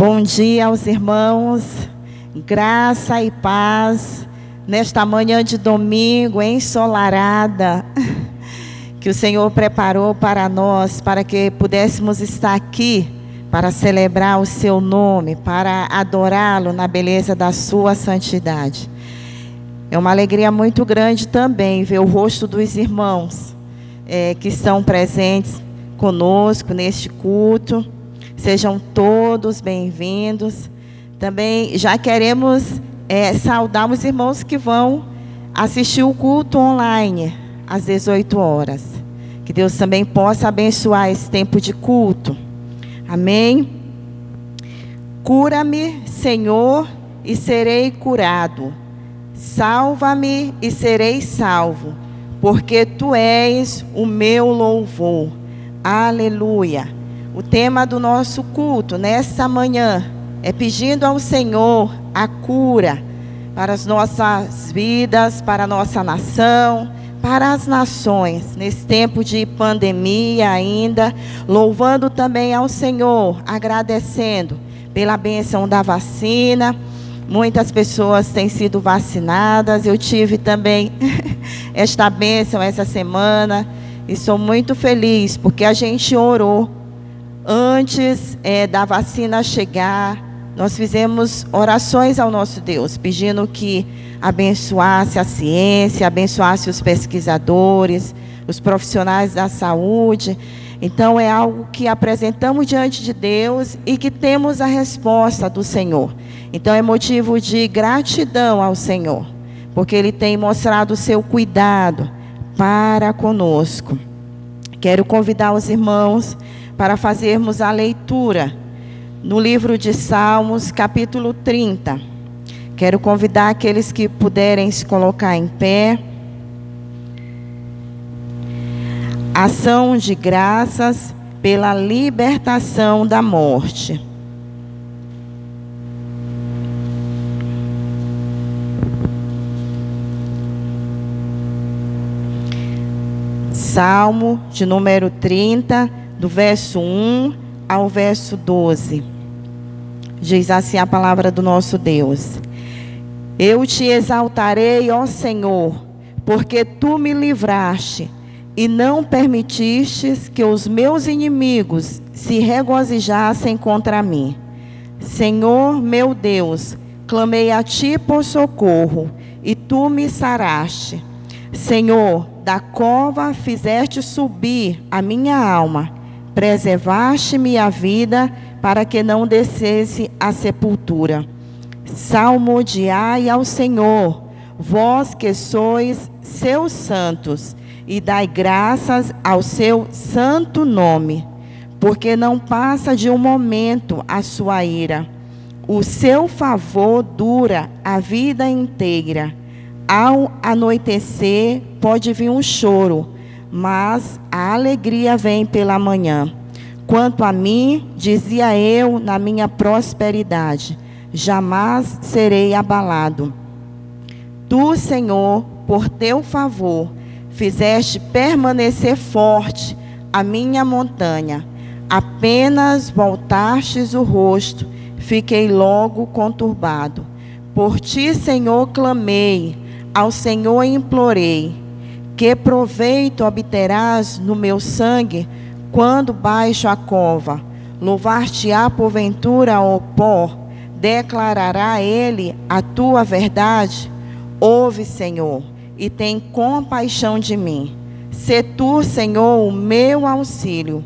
Bom dia aos irmãos, graça e paz nesta manhã de domingo ensolarada que o Senhor preparou para nós, para que pudéssemos estar aqui para celebrar o seu nome, para adorá-lo na beleza da sua santidade. É uma alegria muito grande também ver o rosto dos irmãos que estão presentes conosco neste culto. Sejam todos bem-vindos. Também já queremos saudar os irmãos que vão assistir o culto online às 18 horas. Que Deus também possa abençoar esse tempo de culto. Amém? Cura-me, Senhor, e serei curado. Salva-me e serei salvo, porque Tu és o meu louvor. Aleluia. O tema do nosso culto nessa manhã é pedindo ao Senhor a cura para as nossas vidas, para a nossa nação, para as nações, nesse tempo de pandemia ainda, louvando também ao Senhor, agradecendo pela bênção da vacina. Muitas pessoas têm sido vacinadas, eu tive também esta bênção essa semana e sou muito feliz porque a gente orou. Antes da vacina chegar, nós fizemos orações ao nosso Deus, pedindo que abençoasse a ciência, abençoasse os pesquisadores, os profissionais da saúde. Então é algo que apresentamos diante de Deus e que temos a resposta do Senhor. Então é motivo de gratidão ao Senhor, porque Ele tem mostrado o seu cuidado para conosco. Quero convidar os irmãos para fazermos a leitura no livro de Salmos, capítulo 30. Quero convidar aqueles que puderem se colocar em pé. Ação de graças pela libertação da morte. Salmo de número 30, do verso 1 ao verso 12. Diz assim a palavra do nosso Deus: Eu te exaltarei, ó Senhor, porque Tu me livraste e não permitistes que os meus inimigos se regozijassem contra mim. Senhor meu Deus, clamei a Ti por socorro, e Tu me saraste. Senhor, da cova fizeste subir a minha alma, preservaste-me a vida, para que não descesse à sepultura. Salmodiai ao Senhor, vós que sois seus santos, e dai graças ao seu santo nome, porque não passa de um momento a sua ira. O seu favor dura a vida inteira. Ao anoitecer pode vir um choro, mas a alegria vem pela manhã. Quanto a mim, dizia eu na minha prosperidade, jamais serei abalado. Tu, Senhor, por Teu favor, fizeste permanecer forte a minha montanha. Apenas voltastes o rosto, fiquei logo conturbado. Por Ti, Senhor, clamei, ao Senhor implorei. Que proveito obterás no meu sangue, quando baixo a cova? Louvar-te-á porventura, ó pó? Declarará ele a tua verdade? Ouve, Senhor, e tem compaixão de mim. Sê Tu, Senhor, o meu auxílio.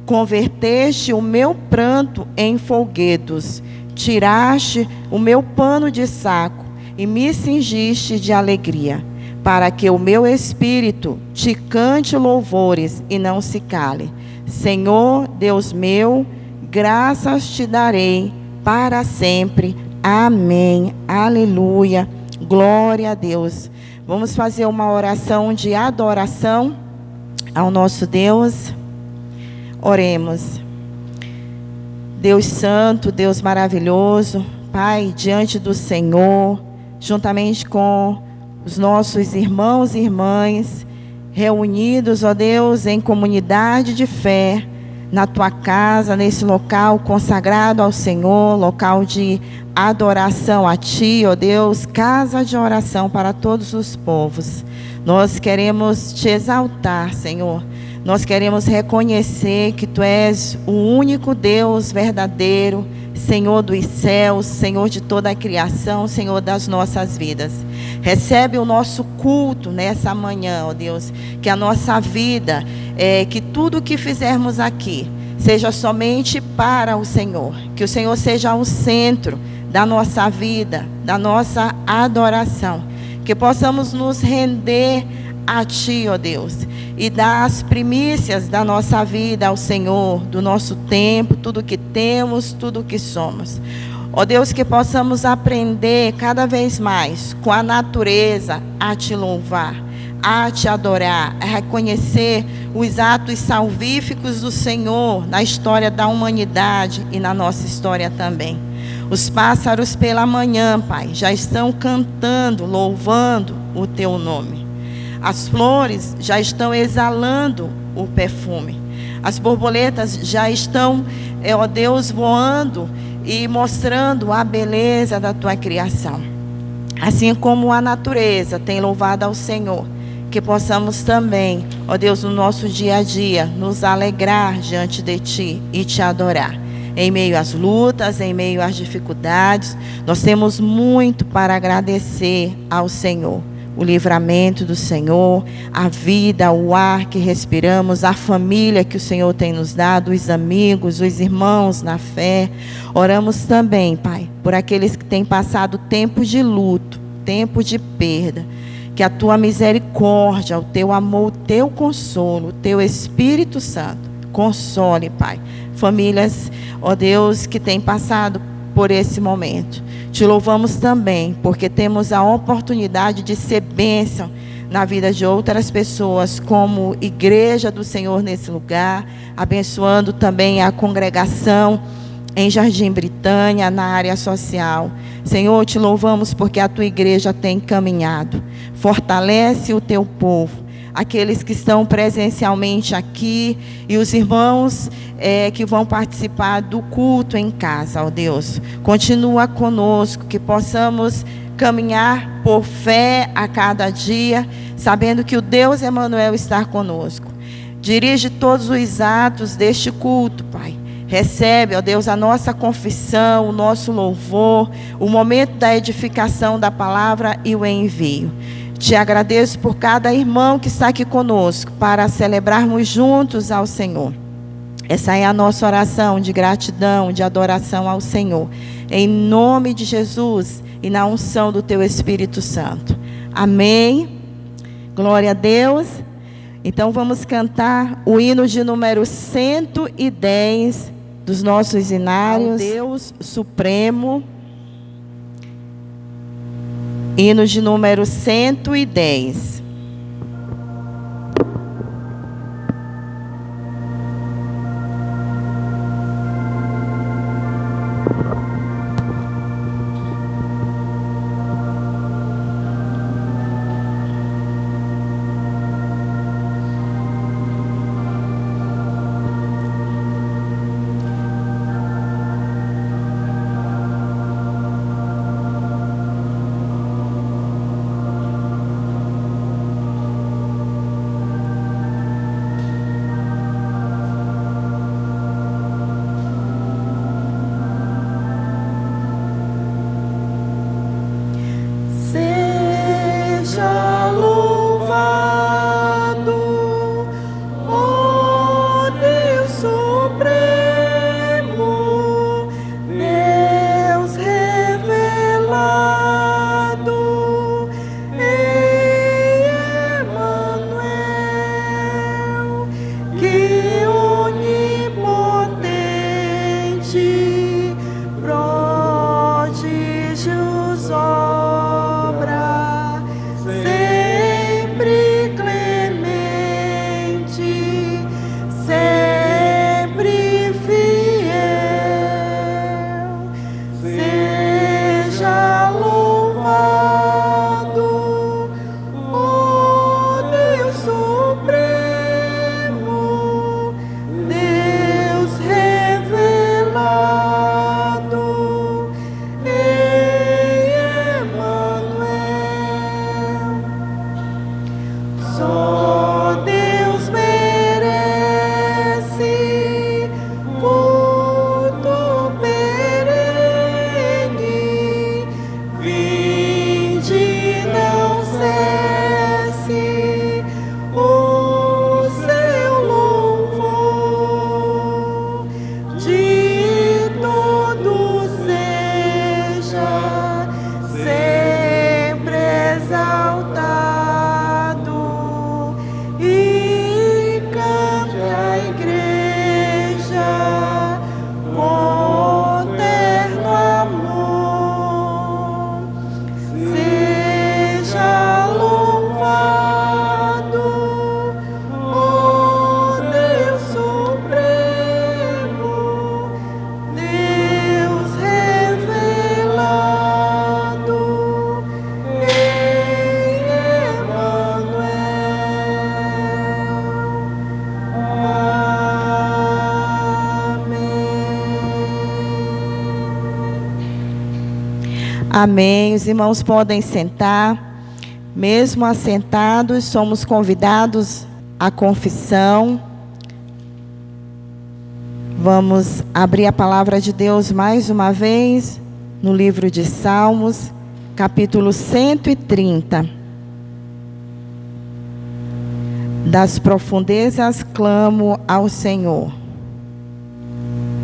Converteste o meu pranto em folguedos. Tiraste o meu pano de saco e me cingiste de alegria, para que o meu espírito Te cante louvores e não se cale. Senhor, Deus meu, graças Te darei para sempre. Amém. Aleluia. Glória a Deus. Vamos fazer uma oração de adoração ao nosso Deus. Oremos. Deus santo, Deus maravilhoso, Pai, diante do Senhor, juntamente com os nossos irmãos e irmãs, reunidos, ó Deus, em comunidade de fé, na tua casa, nesse local consagrado ao Senhor, local de adoração a ti, ó Deus, casa de oração para todos os povos. Nós queremos te exaltar, Senhor. Nós queremos reconhecer que tu és o único Deus verdadeiro, Senhor dos céus, Senhor de toda a criação, Senhor das nossas vidas. Recebe o nosso culto nessa manhã, ó Deus, que a nossa vida, que tudo o que fizermos aqui, seja somente para o Senhor. Que o Senhor seja o centro da nossa vida, da nossa adoração. Que possamos nos render a Ti, ó Deus, e dar as primícias da nossa vida ao Senhor, do nosso tempo, tudo o que temos, tudo o que somos. Ó Deus, que possamos aprender cada vez mais com a natureza a Te louvar, a Te adorar, a reconhecer os atos salvíficos do Senhor na história da humanidade e na nossa história também. Os pássaros pela manhã, Pai, já estão cantando, louvando o Teu nome. As flores já estão exalando o perfume. As borboletas já estão, ó Deus, voando e mostrando a beleza da Tua criação. Assim como a natureza tem louvado ao Senhor, que possamos também, ó Deus, no nosso dia a dia, nos alegrar diante de Ti e Te adorar. Em meio às lutas, em meio às dificuldades, nós temos muito para agradecer ao Senhor. O livramento do Senhor, a vida, o ar que respiramos, a família que o Senhor tem nos dado, os amigos, os irmãos na fé. Oramos também, Pai, por aqueles que têm passado tempo de luto, tempo de perda. Que a Tua misericórdia, o Teu amor, o Teu consolo, o Teu Espírito Santo console, Pai, famílias, ó Deus, que têm passado por esse momento. Te louvamos também, porque temos a oportunidade de ser bênção na vida de outras pessoas, como igreja do Senhor nesse lugar, abençoando também a congregação em Jardim Britânia, na área social. Senhor, te louvamos porque a Tua igreja tem caminhado. Fortalece o Teu povo, aqueles que estão presencialmente aqui e os irmãos que vão participar do culto em casa, ó Deus. Continua conosco, que possamos caminhar por fé a cada dia, sabendo que o Deus Emanuel está conosco. Dirige todos os atos deste culto, Pai. Recebe, ó Deus, a nossa confissão, o nosso louvor, o momento da edificação da palavra e o envio. Te agradeço por cada irmão que está aqui conosco para celebrarmos juntos ao Senhor. Essa é a nossa oração de gratidão, de adoração ao Senhor. Em nome de Jesus e na unção do Teu Espírito Santo. Amém. Glória a Deus. Então vamos cantar o hino de número 110 dos nossos hinários. Ao Deus Supremo. Hino de número 110. Amém. Os irmãos podem sentar. Mesmo assentados, somos convidados à confissão. Vamos abrir a palavra de Deus mais uma vez no livro de Salmos, capítulo 130. Das profundezas clamo ao Senhor.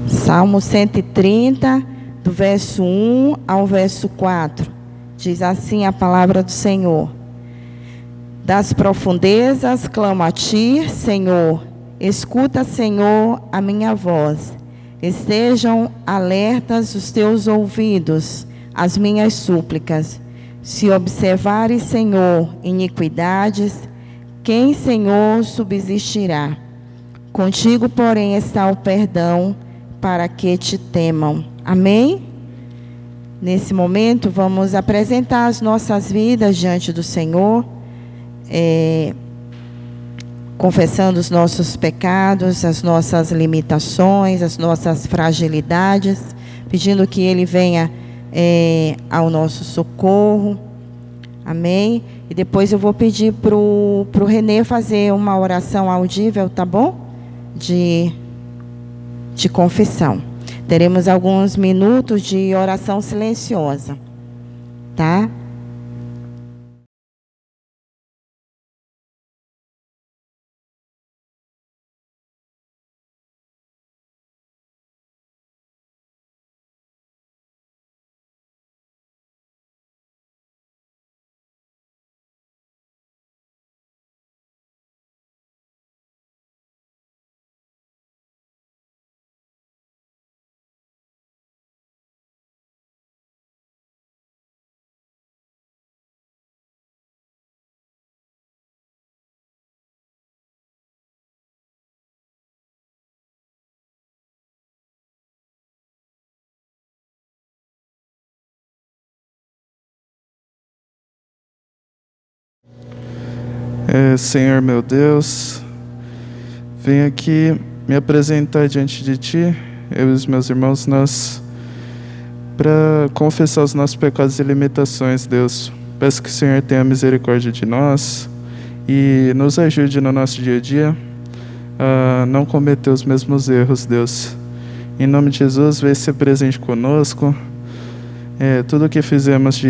Salmo 130, do verso 1 ao verso 4. Diz assim a palavra do Senhor: das profundezas clamo a ti, Senhor. Escuta, Senhor, a minha voz. Estejam alertas os teus ouvidos às minhas súplicas. Se observares, Senhor, iniquidades, quem, Senhor, subsistirá? Contigo, porém, está o perdão, para que te temam. Amém? Nesse momento, vamos apresentar as nossas vidas diante do Senhor, confessando os nossos pecados, as nossas limitações, as nossas fragilidades, pedindo que Ele venha ao nosso socorro. Amém? E depois eu vou pedir para o Renê fazer uma oração audível, tá bom? De confissão. Teremos alguns minutos de oração silenciosa, tá? Senhor meu Deus, venho aqui me apresentar diante de Ti, eu e os meus irmãos, para confessar os nossos pecados e limitações, Deus. Peço que o Senhor tenha misericórdia de nós e nos ajude no nosso dia a dia a não cometer os mesmos erros, Deus. Em nome de Jesus, venha ser presente conosco. Tudo o que fizemos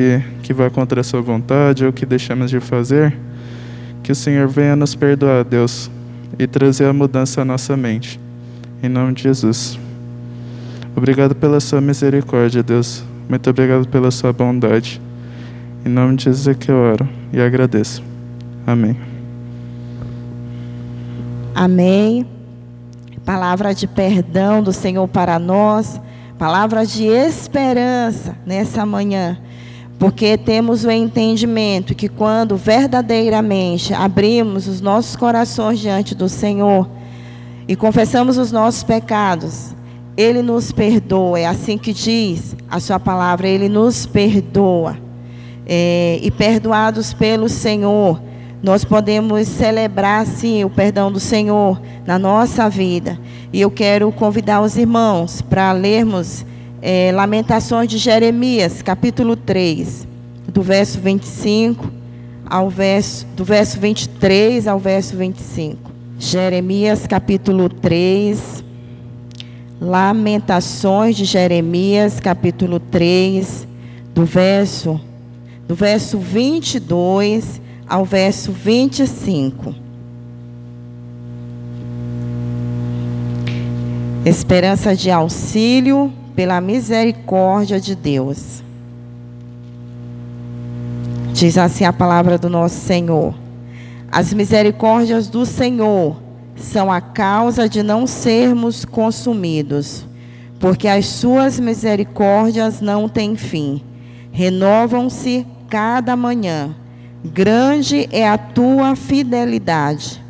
que vai contra a Sua vontade ou que deixamos de fazer, que o Senhor venha nos perdoar, Deus, e trazer a mudança à nossa mente. Em nome de Jesus. Obrigado pela Sua misericórdia, Deus. Muito obrigado pela Sua bondade. Em nome de Jesus é que eu oro e agradeço. Amém. Amém. Palavra de perdão do Senhor para nós. Palavra de esperança nessa manhã. Porque temos o entendimento que quando verdadeiramente abrimos os nossos corações diante do Senhor e confessamos os nossos pecados, Ele nos perdoa. É assim que diz a Sua palavra, Ele nos perdoa. E perdoados pelo Senhor, nós podemos celebrar, sim, o perdão do Senhor na nossa vida. E eu quero convidar os irmãos para lermos Lamentações de Jeremias, capítulo 3, do verso 25 do verso 23 ao verso 25. Jeremias, capítulo 3, Lamentações de Jeremias, capítulo 3, do verso 22 ao verso 25. Esperança de auxílio pela misericórdia de Deus. Diz assim a palavra do nosso Senhor: as misericórdias do Senhor são a causa de não sermos consumidos, porque as suas misericórdias não têm fim, renovam-se cada manhã. Grande é a tua fidelidade.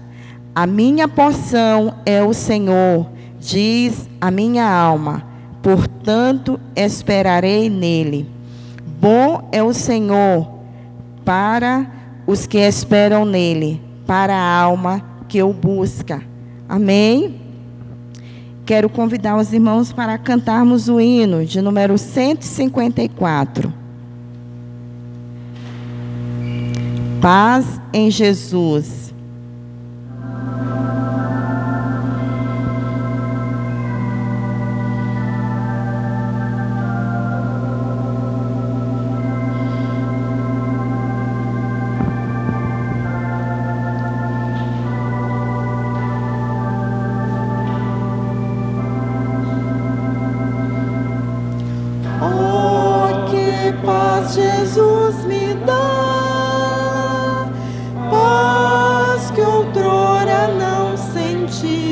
A minha porção é o Senhor, diz a minha alma. Portanto, esperarei nele. Bom é o Senhor para os que esperam nele, para a alma que o busca. Amém? Quero convidar os irmãos para cantarmos o hino de número 154. Paz em Jesus. Oh, que paz Jesus me dá, paz que outrora não senti.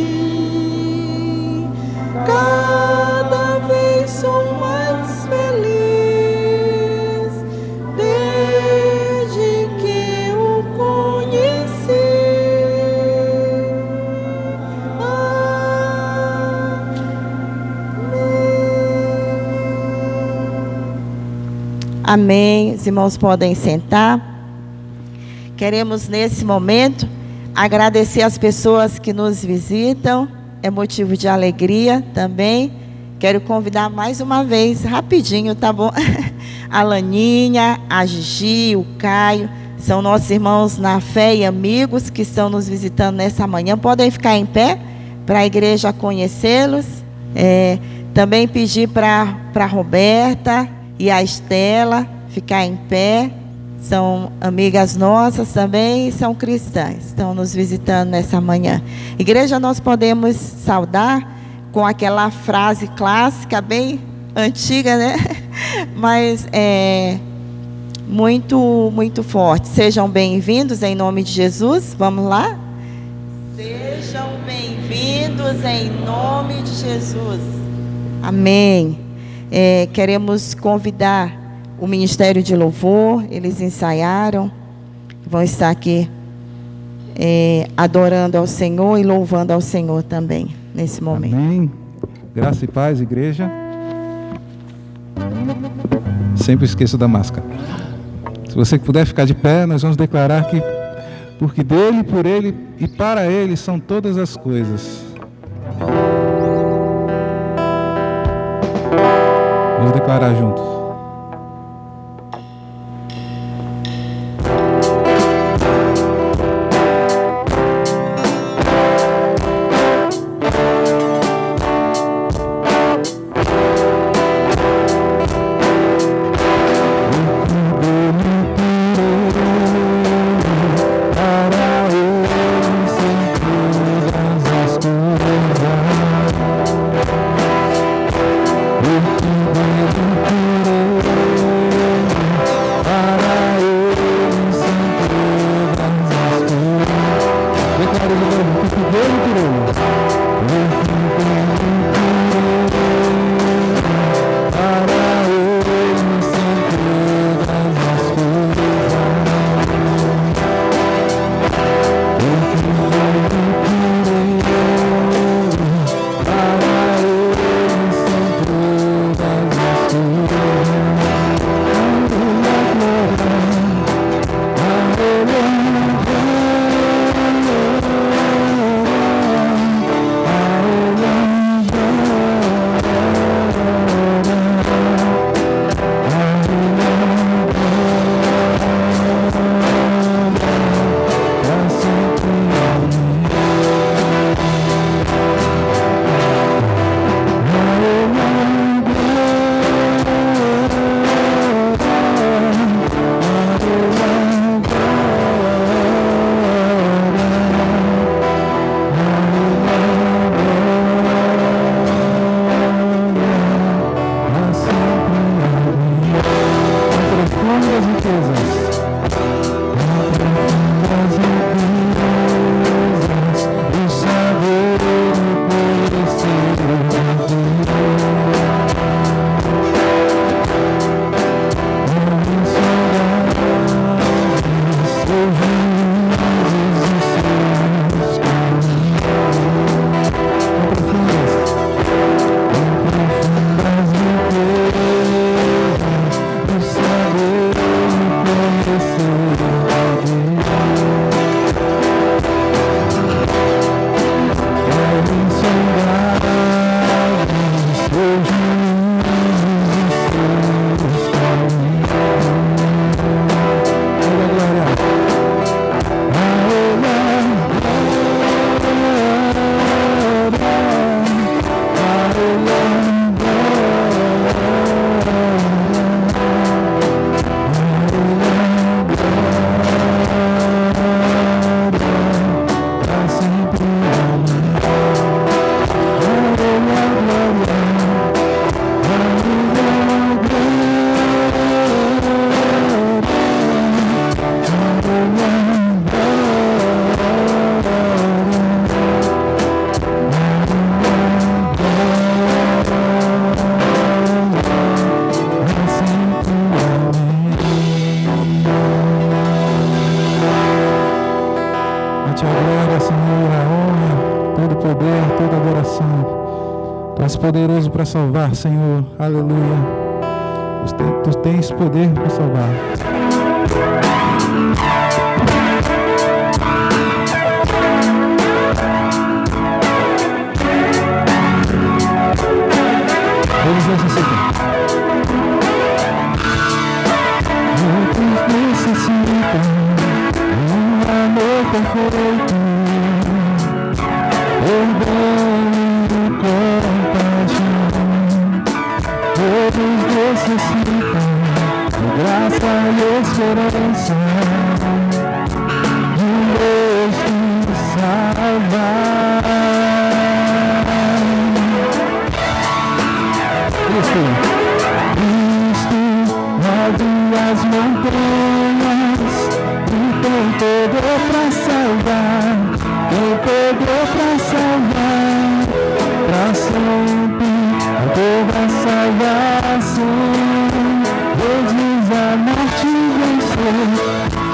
Cada vez sou mais feliz desde que o conheci. Amém. Os irmãos podem sentar. Queremos nesse momento agradecer as pessoas que nos visitam. É motivo de alegria também. Quero convidar mais uma vez, rapidinho, tá bom? A Laninha, a Gigi, o Caio, são nossos irmãos na fé e amigos que estão nos visitando nessa manhã. Podem ficar em pé para a igreja conhecê-los. Também pedir para a Roberta e a Estela ficar em pé. São amigas nossas também, são cristãs, estão nos visitando nessa manhã. Igreja, nós podemos saudar com aquela frase clássica, bem antiga, né? Mas muito, muito forte. Sejam bem-vindos em nome de Jesus. Vamos lá? Sejam bem-vindos em nome de Jesus. Amém. Queremos convidar o Ministério de Louvor. Eles ensaiaram, vão estar aqui adorando ao Senhor e louvando ao Senhor também nesse momento. Amém. Graça e paz, igreja. Sempre esqueço da máscara. Se você puder ficar de pé, nós vamos declarar que porque dele, por ele e para ele são todas as coisas. Vamos declarar juntos. Tu és poderoso para salvar, Senhor. Aleluia. Tu tens poder para salvar. Vamos necessitar. Muitos necessitam um amor perfeito, perdão e compaixão. Todos necessitam de graça e esperança, de um Deus que salva. Cristo move as montanhas e tem poder para salvar, tem poder para salvar, para sempre a toda salvação. Jesus a morte venceu,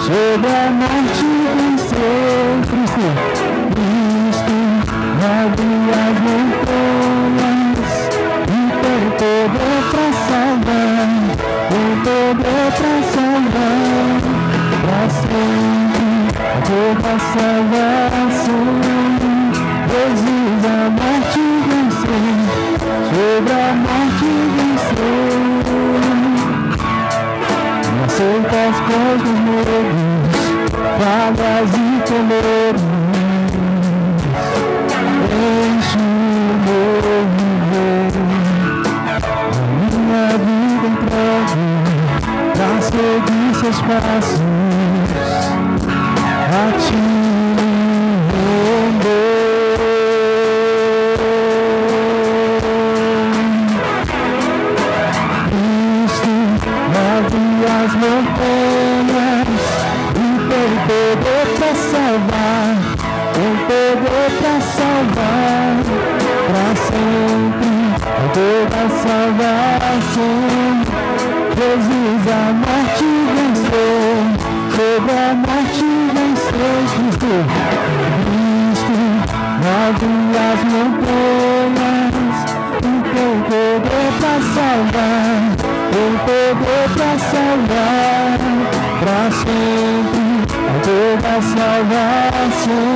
sobre a morte venceu. Cristo move as montanhas, poder para salvar, tem poder para salvar, para sempre a toda salvação. Jesus a morte venceu, sobre a morte venceu. Não aceita as coisas medos, falhas e temores, enche o meu viver. Minha vida entregue pra seguir seus passos, a ti render. Cristo move as montanhas e tem poder pra salvar, tem poder pra salvar, pra sempre a toda salvação. Jesus a morte venceu, sobre a morte venceu. Cristo move as montanhas e tem poder para salvar, tem poder para salvar, para sempre a toda salvação.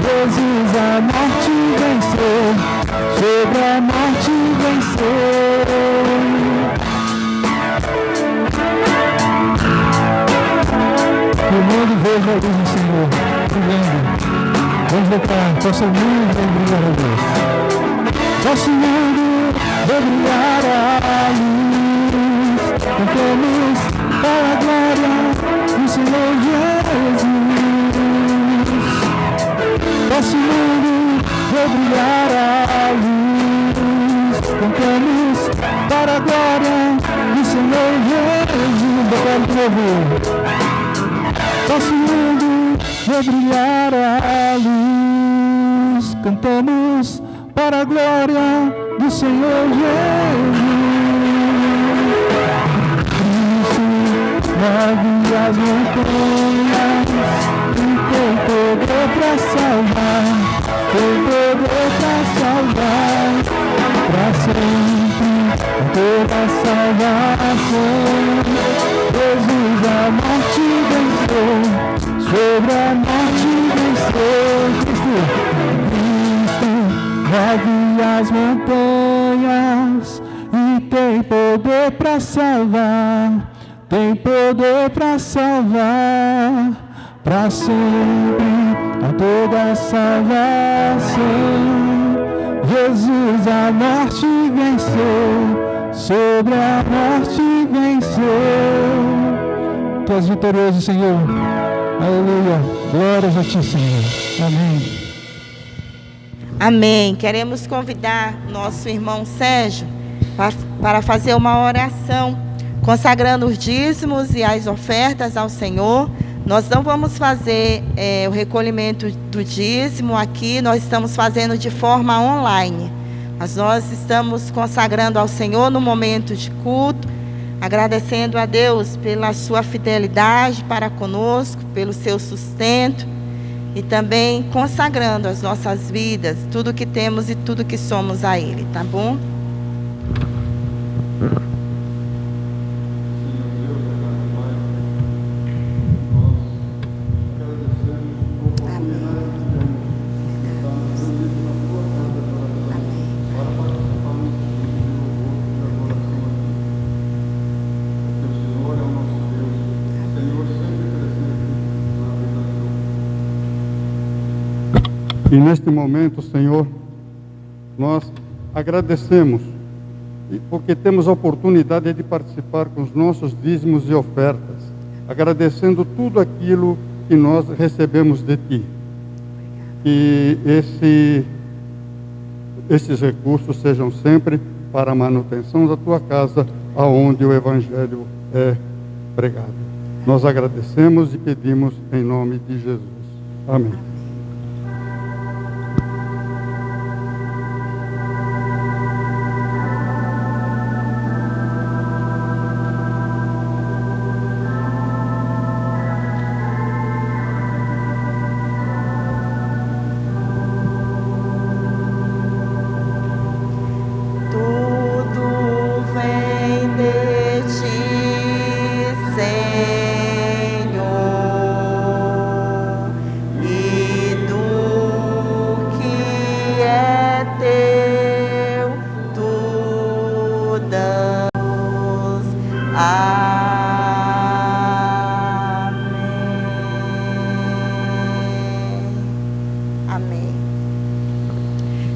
Jesus a morte venceu, sobre a morte venceu. Que o mundo veja a luz do Senhor brilhando. Vamos declarar, posso o mundo vai brilhar a luz. Posso o mundo vai brilhar a luz. Cantamos para a glória do Senhor Jesus. Posso o mundo vai brilhar a luz. Cantamos para a glória do Senhor Jesus. Declaro de novo. Nosso mundo vai brilhar a luz. Cantamos para a glória do Senhor Jesus. Cristo move as montanhas e tem poder para salvar, tem poder para salvar, para sempre toda salvação. Jesus a morte venceu, sobre a morte venceu. Cristo move as montanhas e tem poder para salvar, tem poder para salvar, para sempre a toda salvação. Jesus a morte venceu, sobre a morte venceu. Tu és vitorioso, Senhor. Aleluia. Glórias a ti, Senhor. Amém. Amém. Queremos convidar nosso irmão Sérgio para fazer uma oração, consagrando os dízimos e as ofertas ao Senhor. Nós não vamos fazer o recolhimento do dízimo aqui, nós estamos fazendo de forma online. Mas nós estamos consagrando ao Senhor no momento de culto, agradecendo a Deus pela sua fidelidade para conosco, pelo seu sustento. e também consagrando as nossas vidas, tudo que temos e tudo que somos a Ele, tá bom? E neste momento, Senhor, nós agradecemos porque temos a oportunidade de participar com os nossos dízimos e ofertas, agradecendo tudo aquilo que nós recebemos de Ti. Que esses recursos sejam sempre para a manutenção da Tua casa, aonde o Evangelho é pregado. Nós agradecemos e pedimos em nome de Jesus. Amém.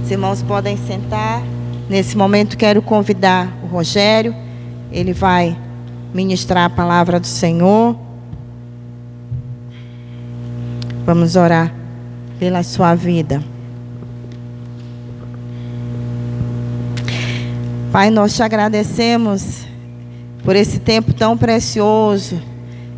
Irmãos, podem sentar. Nesse momento quero convidar o Rogério. Ele vai ministrar a palavra do Senhor. Vamos orar pela sua vida. Pai, nós te agradecemos por esse tempo tão precioso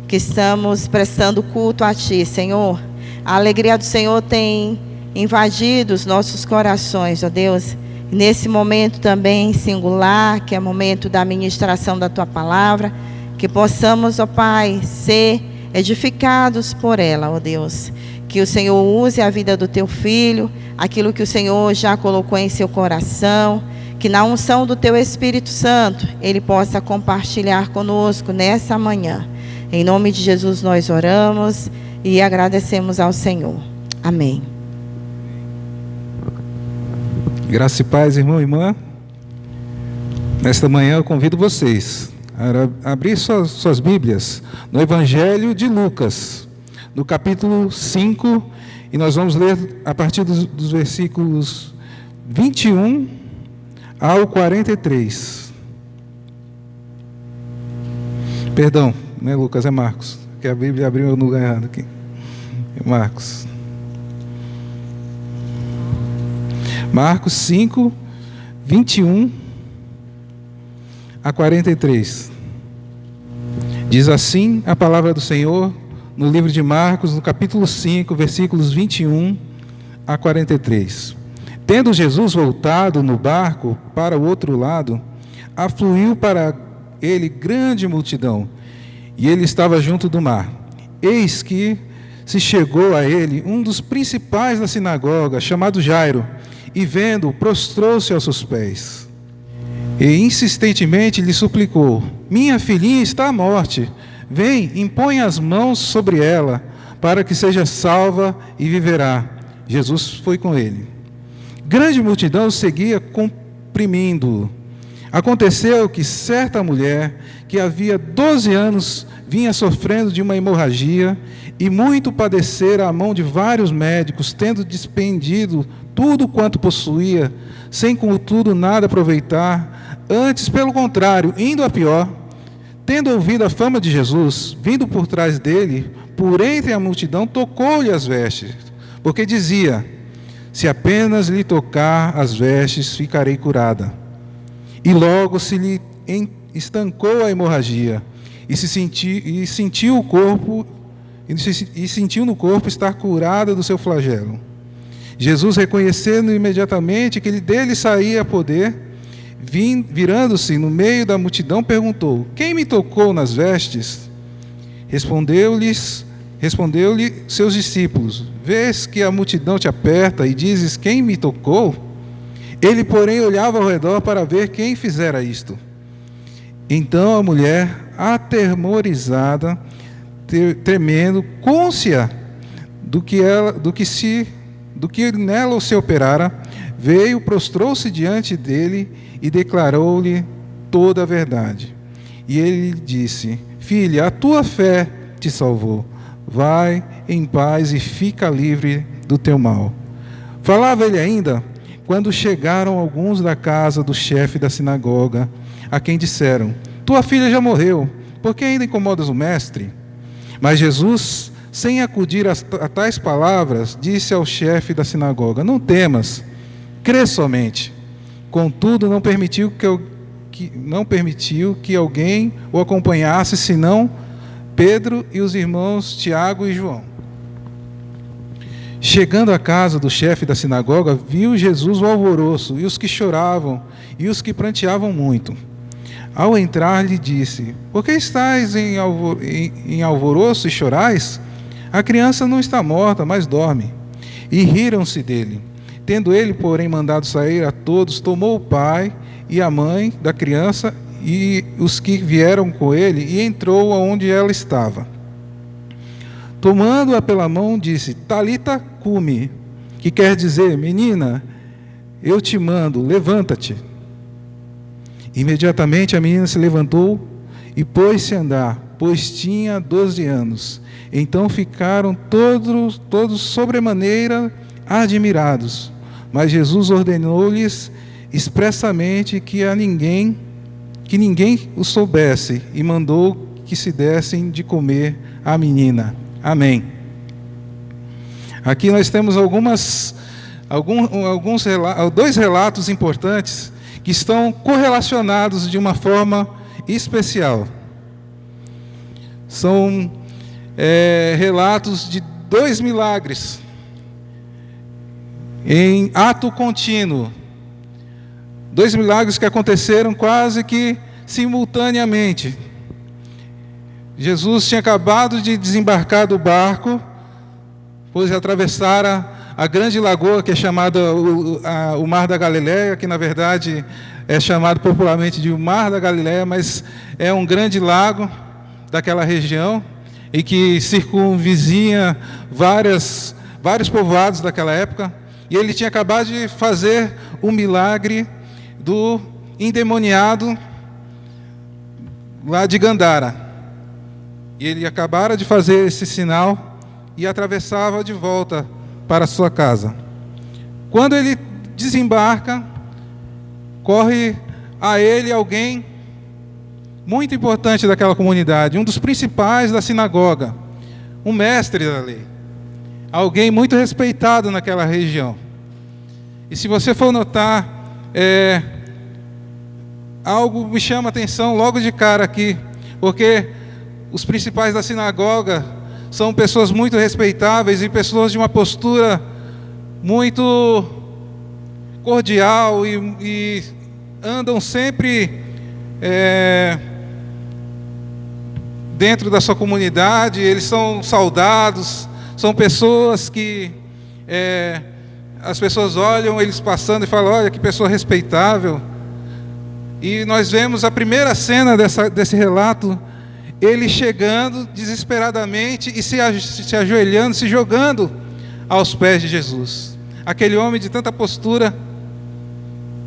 que estamos prestando culto a Ti, Senhor. A alegria do Senhor tem invadido os nossos corações, ó Deus. Nesse momento também singular, que é o momento da ministração da Tua palavra, que possamos, ó Pai, ser edificados por ela, ó Deus. Que o Senhor use a vida do Teu Filho, aquilo que o Senhor já colocou em seu coração, que na unção do Teu Espírito Santo, Ele possa compartilhar conosco nessa manhã. Em nome de Jesus nós oramos e agradecemos ao Senhor. Amém. Graça e paz, irmão e irmã. Nesta manhã eu convido vocês a abrir suas Bíblias no Evangelho de Lucas, no capítulo 5, e nós vamos ler a partir dos versículos 21 ao 43. Perdão, não é Lucas, é Marcos, que a Bíblia abriu no lugar errado aqui. É Marcos. Marcos 5, 21 a 43. Diz assim a palavra do Senhor no livro de Marcos, no capítulo 5, versículos 21 a 43. Tendo Jesus voltado no barco para o outro lado, afluiu para ele grande multidão, e ele estava junto do mar. Eis que se chegou a ele um dos principais da sinagoga, chamado Jairo, e vendo-o, prostrou-se aos seus pés. E insistentemente lhe suplicou: minha filhinha está à morte. Vem, impõe as mãos sobre ela, para que seja salva e viverá. Jesus foi com ele. Grande multidão seguia comprimindo-o. Aconteceu que certa mulher, que havia 12 anos vinha sofrendo de uma hemorragia, e muito padecera à mão de vários médicos, tendo despendido tudo quanto possuía, sem contudo nada aproveitar, antes, pelo contrário, indo a pior. Tendo ouvido a fama de Jesus, vindo por trás dele, por entre a multidão, tocou-lhe as vestes, porque dizia: se apenas lhe tocar as vestes, ficarei curada. E logo se lhe estancou a hemorragia, e sentiu no corpo estar curada do seu flagelo. Jesus, reconhecendo imediatamente que dele saía poder, virando-se no meio da multidão, perguntou: quem me tocou nas vestes? Respondeu-lhes Respondeu-lhe seus discípulos: vês que a multidão te aperta e dizes: quem me tocou? Ele, porém, olhava ao redor para ver quem fizera isto. Então a mulher, atemorizada, tremendo, côncia do que nela se operara, veio, prostrou-se diante dele e declarou-lhe toda a verdade. E ele lhe disse: filha, a tua fé te salvou. Vai em paz e fica livre do teu mal. Falava ele ainda, quando chegaram alguns da casa do chefe da sinagoga, a quem disseram: tua filha já morreu, por que ainda incomodas o mestre? Mas Jesus, sem acudir a tais palavras, disse ao chefe da sinagoga: não temas, crê somente. Contudo, não permitiu que alguém o acompanhasse, senão Pedro e os irmãos Tiago e João. Chegando à casa do chefe da sinagoga, viu Jesus o alvoroço, e os que choravam, e os que pranteavam muito. Ao entrar, lhe disse: por que estáis em alvoroço e chorais? A criança não está morta, mas dorme. E riram-se dele. Tendo ele, porém, mandado sair a todos, tomou o pai e a mãe da criança e os que vieram com ele, e entrou aonde ela estava. Tomando-a pela mão, disse: Talita cumi, que quer dizer: menina, eu te mando, levanta-te. Imediatamente a menina se levantou e pôs-se a andar, pois tinha 12 anos. Então ficaram todos sobremaneira admirados. Mas Jesus ordenou-lhes expressamente que ninguém o soubesse, e mandou que se dessem de comer à menina. Amém. Aqui nós temos dois relatos importantes que estão correlacionados de uma forma especial. São relatos de 2 milagres em ato contínuo. 2 milagres que aconteceram quase que simultaneamente. Jesus tinha acabado de desembarcar do barco, pois atravessara a grande lagoa que é chamada o Mar da Galileia, que na verdade é chamado popularmente de o Mar da Galileia, mas é um grande lago daquela região e que circunvizinha vários povoados daquela época. E ele tinha acabado de fazer o milagre do endemoniado lá de Gandara. E ele acabara de fazer esse sinal e atravessava de volta para a sua casa. Quando ele desembarca, corre a ele alguém muito importante daquela comunidade, um dos principais da sinagoga, um mestre da lei, alguém muito respeitado naquela região. E se você for notar, algo me chama a atenção logo de cara aqui, porque os principais da sinagoga são pessoas muito respeitáveis e pessoas de uma postura muito cordial e andam sempre dentro da sua comunidade. Eles são saudados, são pessoas que as pessoas olham eles passando e falam: olha que pessoa respeitável. E nós vemos a primeira cena desse relato, ele chegando desesperadamente e se ajoelhando, se jogando aos pés de Jesus. Aquele homem de tanta postura,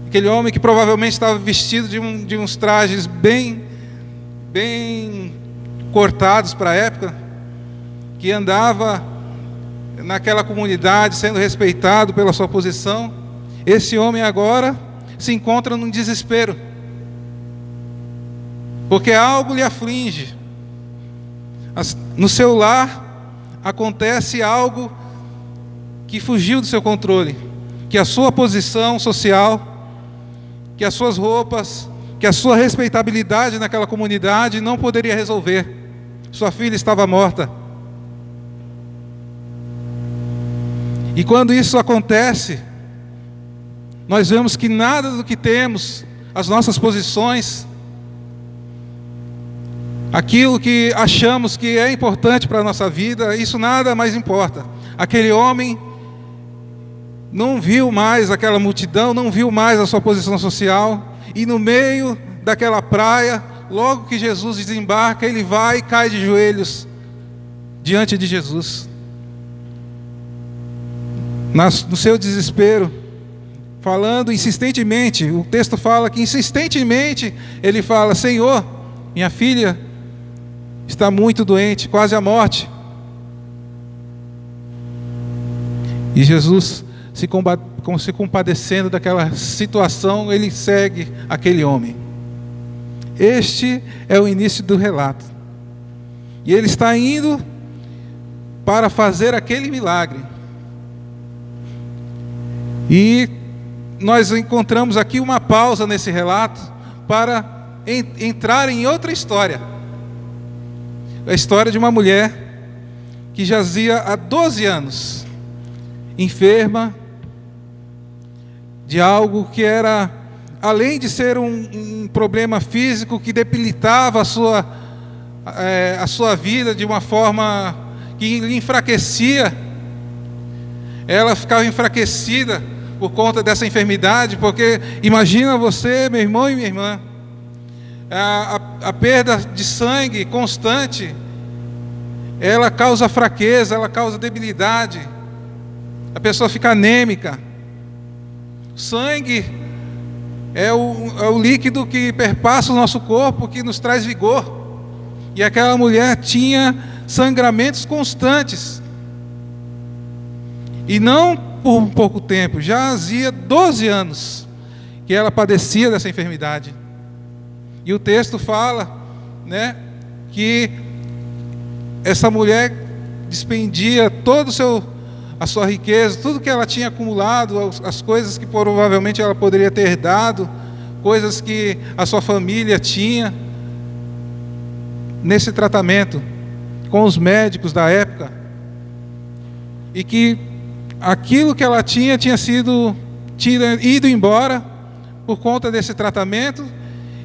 aquele homem que provavelmente estava vestido de uns trajes bem cortados para a época, que andava naquela comunidade sendo respeitado pela sua posição. Esse homem agora se encontra num desespero, porque algo lhe aflige. No seu lar acontece algo que fugiu do seu controle, que a sua posição social, que as suas roupas, que a sua respeitabilidade naquela comunidade não poderia resolver. Sua filha estava morta. E quando isso acontece, nós vemos que nada do que temos, as nossas posições, aquilo que achamos que é importante para a nossa vida, isso nada mais importa. Aquele homem não viu mais aquela multidão, não viu mais a sua posição social, e no meio daquela praia, logo que Jesus desembarca, ele vai e cai de joelhos diante de Jesus. No seu desespero, falando insistentemente, o texto fala que insistentemente ele fala: Senhor, minha filha está muito doente, quase à morte. E Jesus, se compadecendo daquela situação, ele segue aquele homem. Este é o início do relato. E ele está indo para fazer aquele milagre. E nós encontramos aqui uma pausa nesse relato para entrar em outra história. A história de uma mulher que jazia há 12 anos, enferma de algo que era, além de ser um problema físico que debilitava a sua vida de uma forma que lhe enfraquecia, ela ficava enfraquecida por conta dessa enfermidade, porque imagina você, meu irmão e minha irmã, a perda de sangue constante, ela causa fraqueza, ela causa debilidade, a pessoa fica anêmica. O sangue é o líquido que perpassa o nosso corpo, que nos traz vigor. E aquela mulher tinha sangramentos constantes. E não por pouco tempo, já havia 12 anos que ela padecia dessa enfermidade. E o texto fala, né, que essa mulher despendia toda a sua riqueza, tudo que ela tinha acumulado, as coisas que provavelmente ela poderia ter dado, coisas que a sua família tinha, nesse tratamento com os médicos da época, e que aquilo que ela tinha ido embora por conta desse tratamento,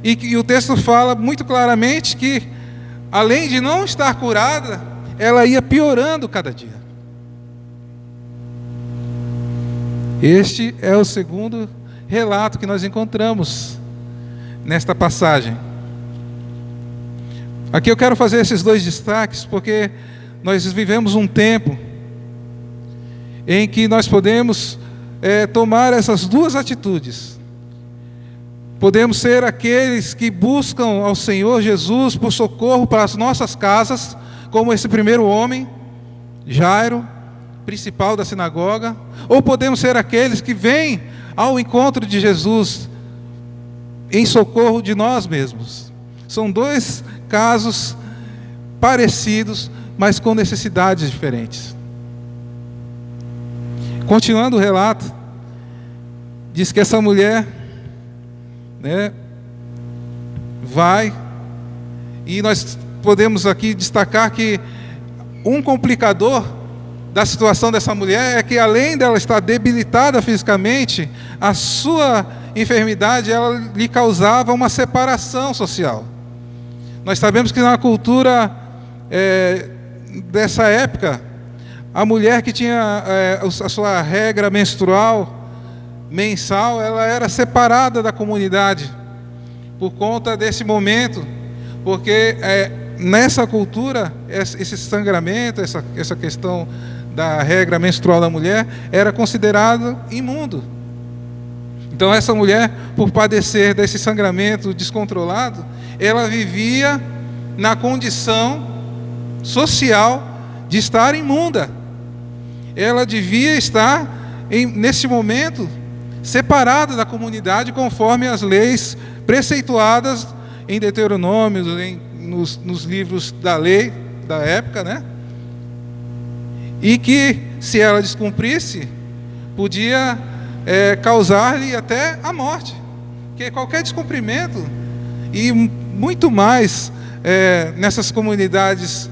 e o texto fala muito claramente que, além de não estar curada, ela ia piorando cada dia. Este é o segundo relato que nós encontramos nesta passagem. Aqui eu quero fazer esses dois destaques, porque nós vivemos um tempo em que nós podemos tomar essas duas atitudes. Podemos ser aqueles que buscam ao Senhor Jesus por socorro para as nossas casas, como esse primeiro homem, Jairo, principal da sinagoga, ou podemos ser aqueles que vêm ao encontro de Jesus em socorro de nós mesmos. São dois casos parecidos, mas com necessidades diferentes. Continuando o relato, diz que essa mulher, né, vai, e nós podemos aqui destacar que um complicador da situação dessa mulher é que, além dela estar debilitada fisicamente, a sua enfermidade ela lhe causava uma separação social. Nós sabemos que na cultura dessa época, a mulher que tinha a sua regra menstrual mensal, ela era separada da comunidade por conta desse momento, porque nessa cultura esse sangramento, essa questão da regra menstrual da mulher era considerado imundo. Então essa mulher, por padecer desse sangramento descontrolado, ela vivia na condição social de estar imunda. Ela devia estar, nesse momento, separada da comunidade, conforme as leis preceituadas em Deuteronômio, nos livros da lei da época, né? E que, se ela descumprisse, podia causar-lhe até a morte. Porque qualquer descumprimento, e muito mais nessas comunidades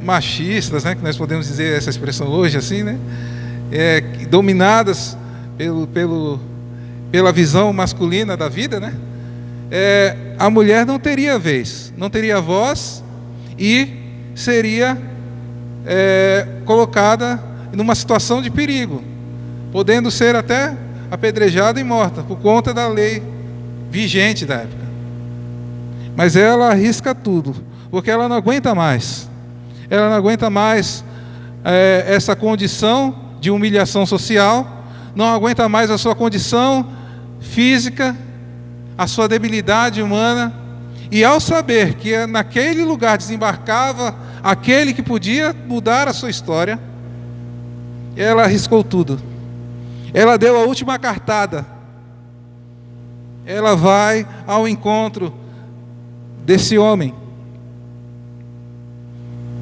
machistas, né, que nós podemos dizer essa expressão hoje assim, né, dominadas pela visão masculina da vida, né, a mulher não teria vez, não teria voz e seria colocada numa situação de perigo, podendo ser até apedrejada e morta por conta da lei vigente da época. Mas ela arrisca tudo, porque ela não aguenta mais. Ela não aguenta mais essa condição de humilhação social, não aguenta mais a sua condição física, a sua debilidade humana. E ao saber que naquele lugar desembarcava aquele que podia mudar a sua história, ela arriscou tudo. Ela deu a última cartada. Ela vai ao encontro desse homem.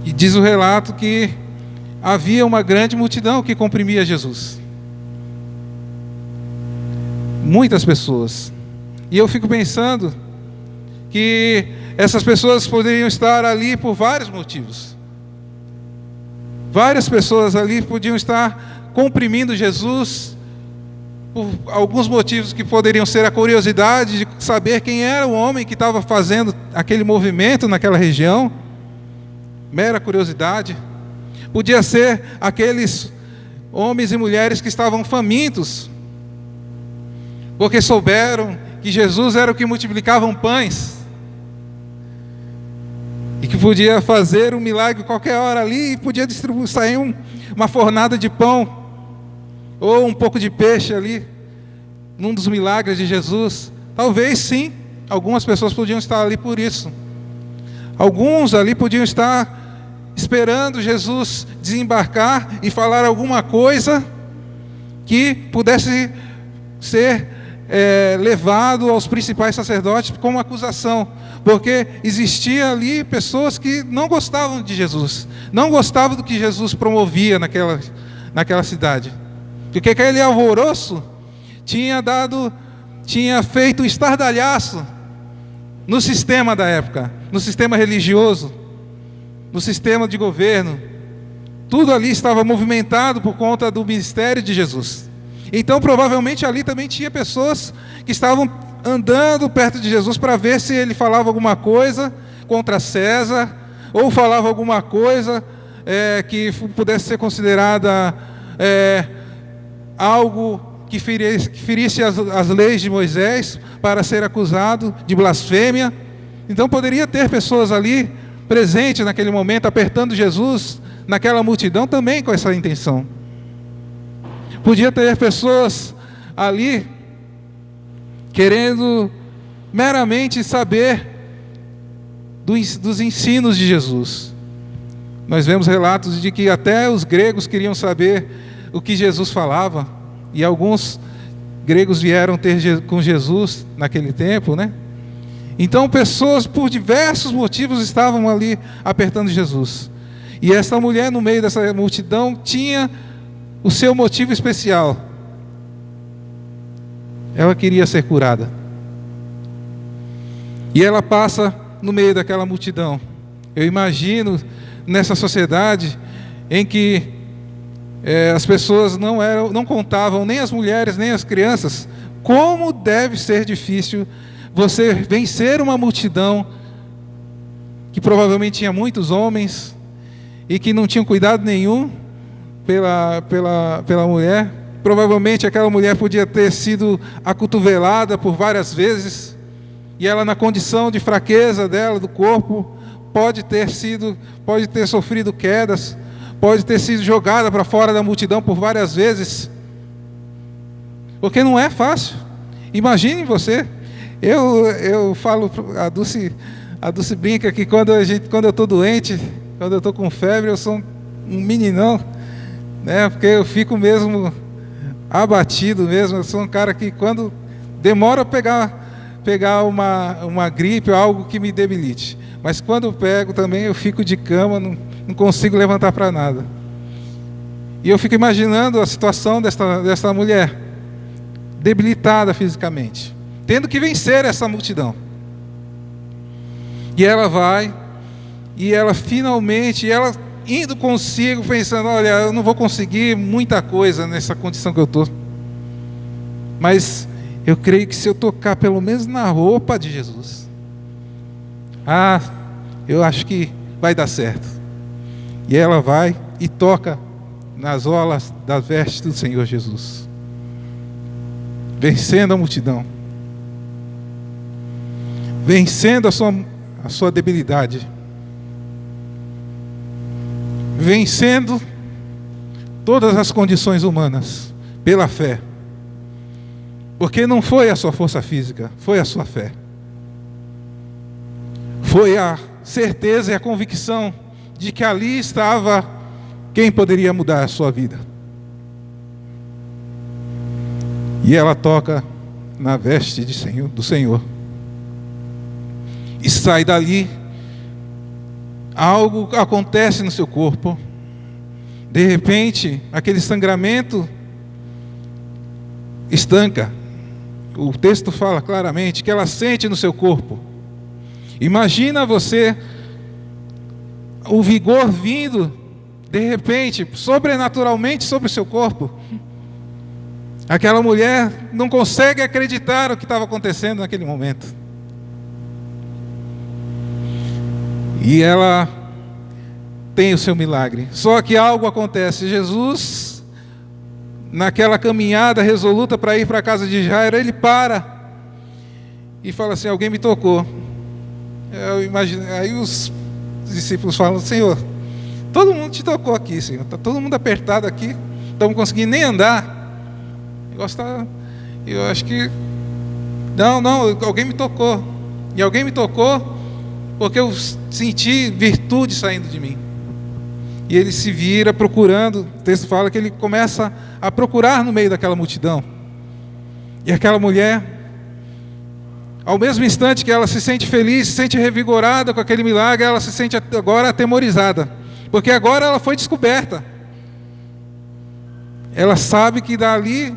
E diz o relato que havia uma grande multidão que comprimia Jesus. Muitas pessoas. E eu fico pensando que essas pessoas poderiam estar ali por vários motivos. Várias pessoas ali podiam estar comprimindo Jesus por alguns motivos que poderiam ser a curiosidade de saber quem era o homem que estava fazendo aquele movimento naquela região. Mera curiosidade. Podia ser aqueles homens e mulheres que estavam famintos, porque souberam que Jesus era o que multiplicava pães e que podia fazer um milagre qualquer hora ali e podia sair uma fornada de pão ou um pouco de peixe ali num dos milagres de Jesus. Talvez sim, algumas pessoas podiam estar ali por isso. Alguns ali podiam estar esperando Jesus desembarcar e falar alguma coisa que pudesse ser levado aos principais sacerdotes como acusação, porque existia ali pessoas que não gostavam de Jesus, não gostavam do que Jesus promovia naquela cidade, porque aquele alvoroço tinha feito um estardalhaço no sistema da época, no sistema religioso, no sistema de governo. Tudo ali estava movimentado por conta do ministério de Jesus. Então provavelmente ali também tinha pessoas que estavam andando perto de Jesus para ver se ele falava alguma coisa contra César, ou falava alguma coisa que pudesse ser considerada algo que ferisse as leis de Moisés, para ser acusado de blasfêmia. Então poderia ter pessoas ali presentes naquele momento, apertando Jesus naquela multidão também com essa intenção. Podia ter pessoas ali querendo meramente saber dos ensinos de Jesus. Nós vemos relatos de que até os gregos queriam saber o que Jesus falava, e alguns gregos vieram ter com Jesus naquele tempo, né? Então pessoas por diversos motivos estavam ali apertando Jesus. E essa mulher no meio dessa multidão tinha o seu motivo especial. Ela queria ser curada. E ela passa no meio daquela multidão. Eu imagino nessa sociedade em que as pessoas não contavam, nem as mulheres, nem as crianças, como deve ser difícil você vencer uma multidão que provavelmente tinha muitos homens e que não tinham cuidado nenhum pela mulher. Provavelmente aquela mulher podia ter sido acotovelada por várias vezes, e ela, na condição de fraqueza dela, do corpo, pode ter sofrido quedas, pode ter sido jogada para fora da multidão por várias vezes, porque não é fácil. Imagine você. Eu falo, a Dulce brinca que quando eu estou doente, quando eu estou com febre, eu sou um meninão, né? Porque eu fico mesmo abatido mesmo. Eu sou um cara que, quando demora a pegar uma gripe ou algo que me debilite, mas quando eu pego também, eu fico de cama, não consigo levantar para nada. E eu fico imaginando a situação desta mulher, debilitada fisicamente, tendo que vencer essa multidão. E ela vai, e ela finalmente, indo consigo, pensando, olha, eu não vou conseguir muita coisa nessa condição que eu estou, mas eu creio que se eu tocar pelo menos na roupa de Jesus, eu acho que vai dar certo. E ela vai e toca nas orlas das vestes do Senhor Jesus, vencendo a multidão, vencendo a sua debilidade, vencendo todas as condições humanas pela fé, porque não foi a sua força física, foi a sua fé, foi a certeza e a convicção de que ali estava quem poderia mudar a sua vida. E ela toca na veste do Senhor, e sai dali. Algo acontece no seu corpo. De repente, aquele sangramento estanca. O texto fala claramente que ela sente no seu corpo. Imagina você o vigor vindo de repente, sobrenaturalmente sobre o seu corpo. Aquela mulher não consegue acreditar o que estava acontecendo naquele momento. E ela tem o seu milagre. Só que algo acontece. Jesus, naquela caminhada resoluta para ir para a casa de Jairo, ele para e fala assim: alguém me tocou. Eu imagino, aí os discípulos falam: Senhor, todo mundo te tocou aqui, Senhor. Está todo mundo apertado aqui. Não estamos conseguindo nem andar. Eu acho que... Não, alguém me tocou. E alguém me tocou porque eu senti virtude saindo de mim. E ele se vira procurando. O texto fala que ele começa a procurar no meio daquela multidão. E aquela mulher, ao mesmo instante que ela se sente feliz, se sente revigorada com aquele milagre, ela se sente agora atemorizada, porque agora ela foi descoberta. Ela sabe que dali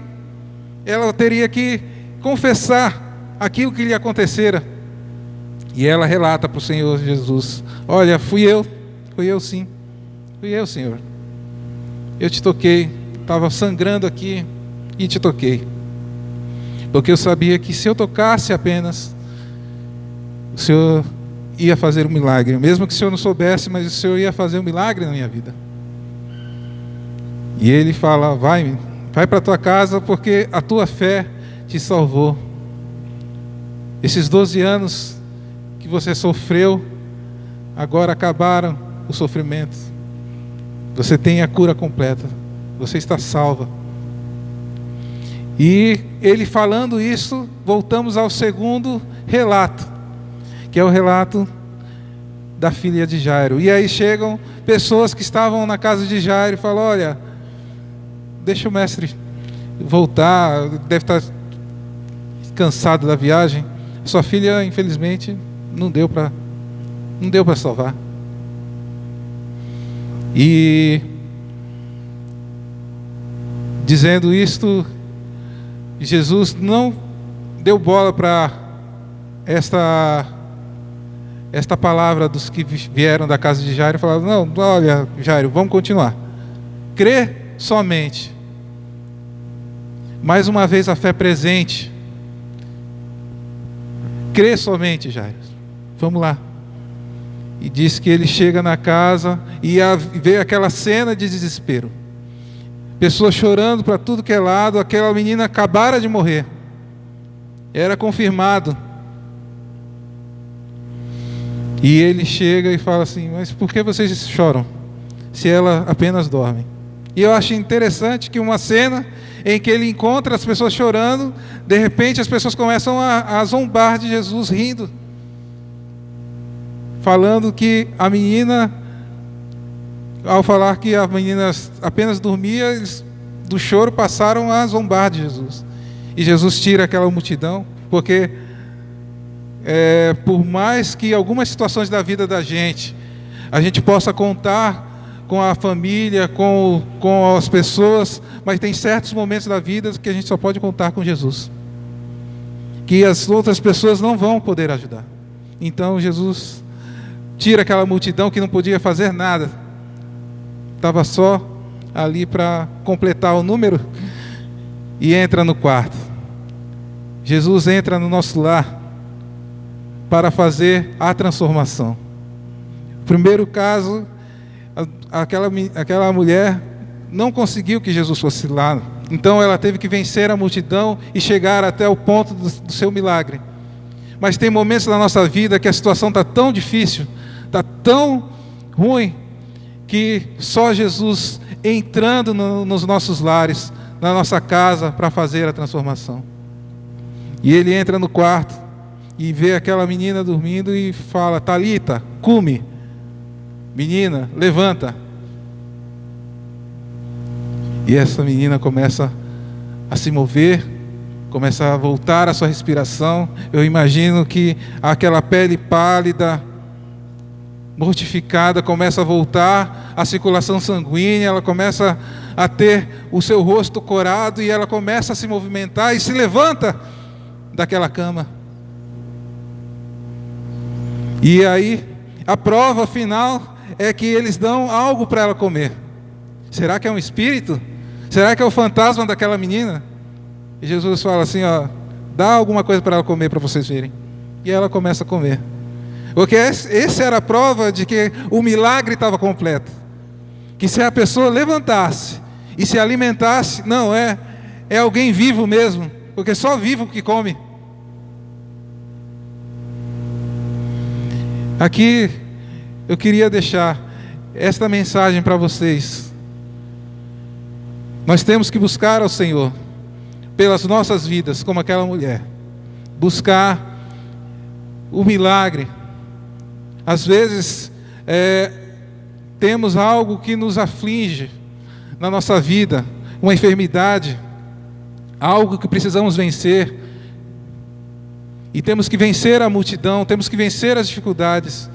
ela teria que confessar aquilo que lhe acontecera. E ela relata para o Senhor Jesus: olha, fui eu sim, fui eu, Senhor. Eu te toquei, estava sangrando aqui e te toquei, porque eu sabia que se eu tocasse apenas, o Senhor ia fazer um milagre, mesmo que o Senhor não soubesse, mas o Senhor ia fazer um milagre na minha vida. E ele fala: vai para a tua casa, porque a tua fé te salvou. Esses 12 anos que você sofreu, agora acabaram o sofrimento. Você tem a cura completa, você está salva. E ele falando isso, voltamos ao segundo relato, que é o relato da filha de Jairo. E aí chegam pessoas que estavam na casa de Jairo e falam: olha, deixa o mestre voltar, deve estar cansado da viagem. Sua filha, infelizmente, não deu para salvar. E dizendo isto, Jesus não deu bola para esta palavra dos que vieram da casa de Jairo e falaram: não, olha, Jairo, vamos continuar. Crê somente. Mais uma vez a fé presente. Crê somente, Jairo. Vamos lá. E diz que ele chega na casa e vê aquela cena de desespero. Pessoas chorando para tudo que é lado. Aquela menina acabara de morrer. Era confirmado. E ele chega e fala assim: mas por que vocês choram, se ela apenas dorme? E eu acho interessante que uma cena em que ele encontra as pessoas chorando, de repente as pessoas começam a zombar de Jesus, rindo, falando que a menina, ao falar que a menina apenas dormia, eles, do choro, passaram a zombar de Jesus. E Jesus tira aquela multidão, porque por mais que algumas situações da vida da gente, a gente possa contar com a família, com as pessoas, mas tem certos momentos da vida que a gente só pode contar com Jesus, que as outras pessoas não vão poder ajudar. Então Jesus tira aquela multidão que não podia fazer nada, estava só ali para completar o número, e entra no quarto. Jesus entra no nosso lar para fazer a transformação. O primeiro caso, aquela mulher não conseguiu que Jesus fosse lá, então ela teve que vencer a multidão e chegar até o ponto do seu milagre. Mas tem momentos na nossa vida que a situação está tão difícil, está tão ruim, que só Jesus entrando nos nossos lares, na nossa casa, para fazer a transformação. E ele entra no quarto e vê aquela menina dormindo e fala: Talita, cumi, menina, levanta. E essa menina começa a se mover, começa a voltar a sua respiração. Eu imagino que aquela pele pálida, mortificada, começa a voltar a circulação sanguínea, ela começa a ter o seu rosto corado e ela começa a se movimentar e se levanta daquela cama. E aí, a prova final é que eles dão algo para ela comer. Será que é um espírito? Será que é o fantasma daquela menina? E Jesus fala assim, ó, dá alguma coisa para ela comer para vocês verem. E ela começa a comer. Porque essa era a prova de que o milagre estava completo. Que se a pessoa levantasse e se alimentasse, não, é alguém vivo mesmo. Porque só vivo que come. Aqui eu queria deixar esta mensagem para vocês. Nós temos que buscar ao Senhor pelas nossas vidas, como aquela mulher. Buscar o milagre. Às vezes temos algo que nos aflige na nossa vida, uma enfermidade, algo que precisamos vencer. E temos que vencer a multidão, temos que vencer as dificuldades,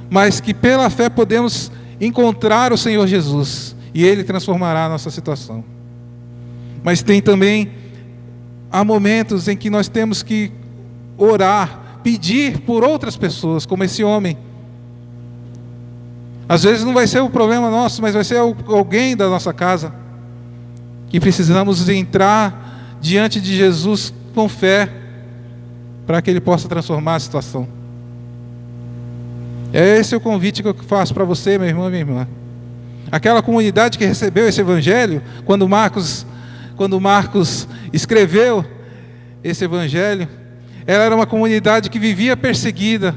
mas que pela fé podemos encontrar o Senhor Jesus e Ele transformará a nossa situação. Mas tem também, há momentos em que nós temos que orar, pedir por outras pessoas, como esse homem. Às vezes não vai ser o problema nosso, mas vai ser alguém da nossa casa. E precisamos entrar diante de Jesus com fé, para que Ele possa transformar a situação. Esse é o convite que eu faço para você, meu irmão e minha irmã. Aquela comunidade que recebeu esse evangelho, quando Marcos escreveu esse evangelho, ela era uma comunidade que vivia perseguida,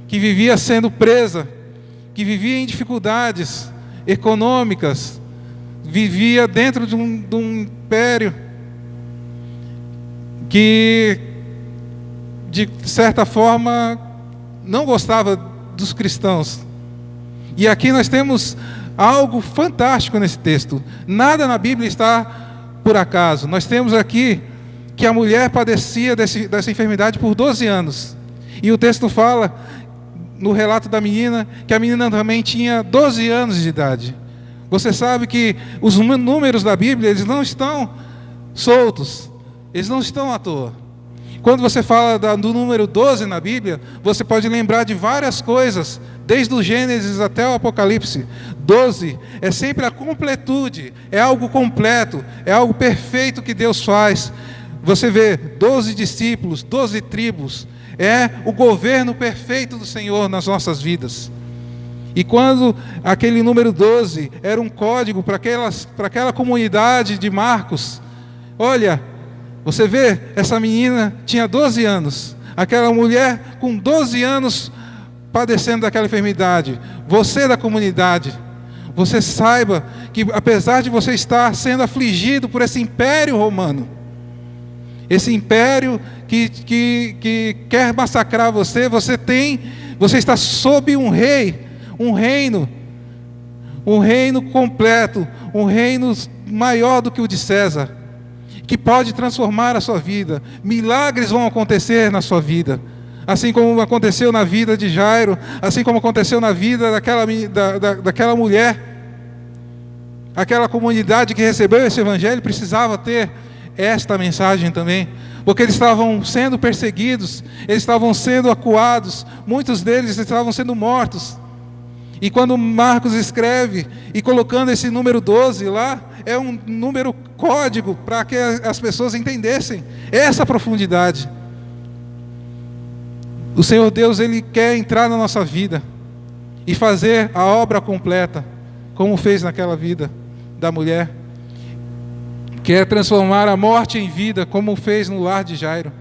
que vivia sendo presa, que vivia em dificuldades econômicas, vivia dentro de um império que, de certa forma, não gostava dos cristãos. E aqui nós temos algo fantástico nesse texto. Nada na Bíblia está por acaso. Nós temos aqui que a mulher padecia dessa enfermidade por 12 anos. E o texto fala, no relato da menina, que a menina também tinha 12 anos de idade. Você sabe que os números da Bíblia, eles não estão soltos. Eles não estão à toa. Quando você fala do número 12 na Bíblia, você pode lembrar de várias coisas, desde o Gênesis até o Apocalipse. 12 é sempre a completude, é algo completo, é algo perfeito que Deus faz. Você vê 12 discípulos, 12 tribos, é o governo perfeito do Senhor nas nossas vidas. E quando aquele número 12 era um código para aquela comunidade de Marcos, olha, você vê, essa menina tinha 12 anos, aquela mulher com 12 anos padecendo daquela enfermidade. Você da comunidade, você saiba que apesar de você estar sendo afligido por esse império romano, esse império que quer massacrar você, você está sob um reino completo, um reino maior do que o de César, que pode transformar a sua vida. Milagres vão acontecer na sua vida, assim como aconteceu na vida de Jairo, assim como aconteceu na vida daquela mulher. Aquela comunidade que recebeu esse evangelho precisava ter esta mensagem também, porque eles estavam sendo perseguidos, eles estavam sendo acuados, muitos deles estavam sendo mortos. E quando Marcos escreve, e colocando esse número 12 lá, é um número código para que as pessoas entendessem essa profundidade. O Senhor Deus, Ele quer entrar na nossa vida e fazer a obra completa, como fez naquela vida da mulher. Quer transformar a morte em vida, como fez no lar de Jairo.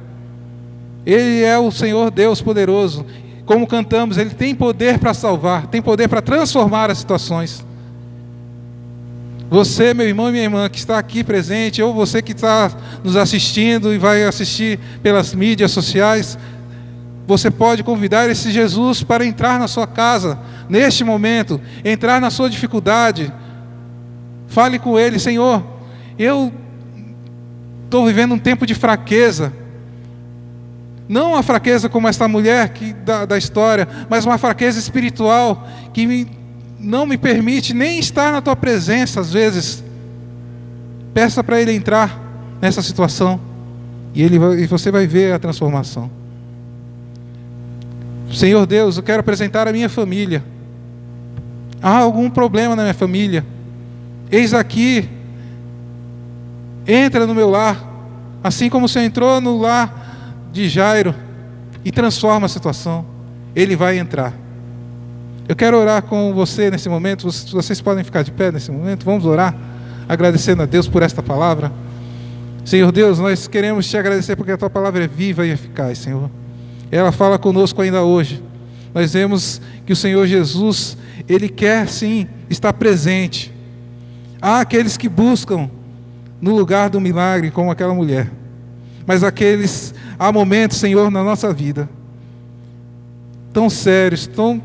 Ele é o Senhor Deus poderoso. Como cantamos, Ele tem poder para salvar, tem poder para transformar as situações. Você, meu irmão e minha irmã, que está aqui presente, ou você que está nos assistindo e vai assistir pelas mídias sociais, você pode convidar esse Jesus para entrar na sua casa, neste momento, entrar na sua dificuldade. Fale com Ele: Senhor, eu estou vivendo um tempo de fraqueza. Não a fraqueza como esta mulher da história, mas uma fraqueza espiritual que não me permite nem estar na Tua presença às vezes. Peça para Ele entrar nessa situação e você vai ver a transformação. Senhor Deus, eu quero apresentar a minha família. Há algum problema na minha família? Eis aqui, entra no meu lar, assim como o Senhor entrou no lar de Jairo e transforma a situação. Ele vai entrar. Eu quero orar com você nesse momento. Vocês podem ficar de pé nesse momento. Vamos orar, agradecendo a Deus por esta palavra. Senhor Deus, nós queremos Te agradecer porque a Tua palavra é viva e eficaz, Senhor. Ela fala conosco ainda hoje. Nós vemos que o Senhor Jesus, Ele quer sim estar presente. Há aqueles que buscam no lugar do milagre, como aquela mulher. Mas há momentos, Senhor, na nossa vida, tão sérios, tão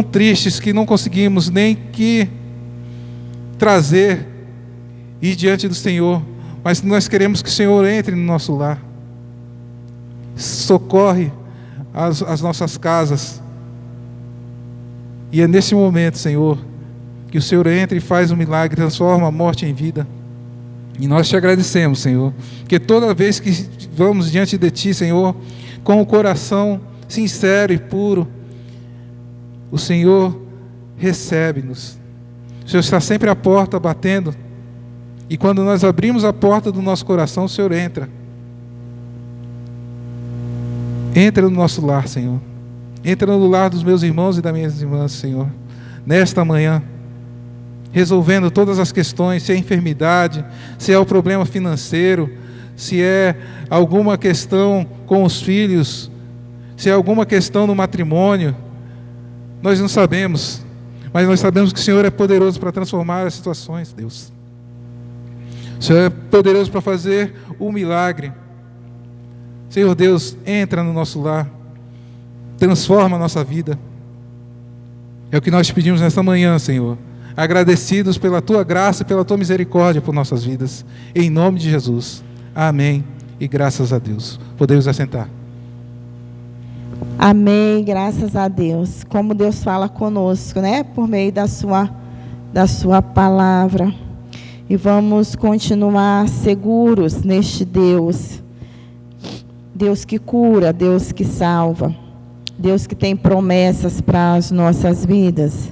tristes, que não conseguimos nem que trazer, ir diante do Senhor. Mas nós queremos que o Senhor entre no nosso lar. Socorre as nossas casas. E é nesse momento, Senhor, que o Senhor entra e faz um milagre, transforma a morte em vida. E nós Te agradecemos, Senhor, que toda vez que vamos diante de Ti, Senhor, com o coração sincero e puro, o Senhor recebe-nos. O Senhor está sempre à porta batendo, e quando nós abrimos a porta do nosso coração, o Senhor entra. Entra no nosso lar, Senhor. Entra no lar dos meus irmãos e das minhas irmãs, Senhor, nesta manhã, resolvendo todas as questões, se é enfermidade, se é o problema financeiro, se é alguma questão com os filhos, se é alguma questão no matrimônio. Nós não sabemos, mas nós sabemos que o Senhor é poderoso para transformar as situações, Deus. O Senhor é poderoso para fazer o milagre. Senhor Deus, entra no nosso lar, transforma a nossa vida. É o que nós te pedimos nesta manhã, Senhor, agradecidos pela Tua graça e pela Tua misericórdia por nossas vidas, em nome de Jesus, amém, e graças a Deus. Podemos assentar. Amém, graças a Deus. Como Deus fala conosco, né? Por meio da sua palavra. E vamos continuar seguros neste Deus. Deus que cura, Deus que salva. Deus que tem promessas para as nossas vidas.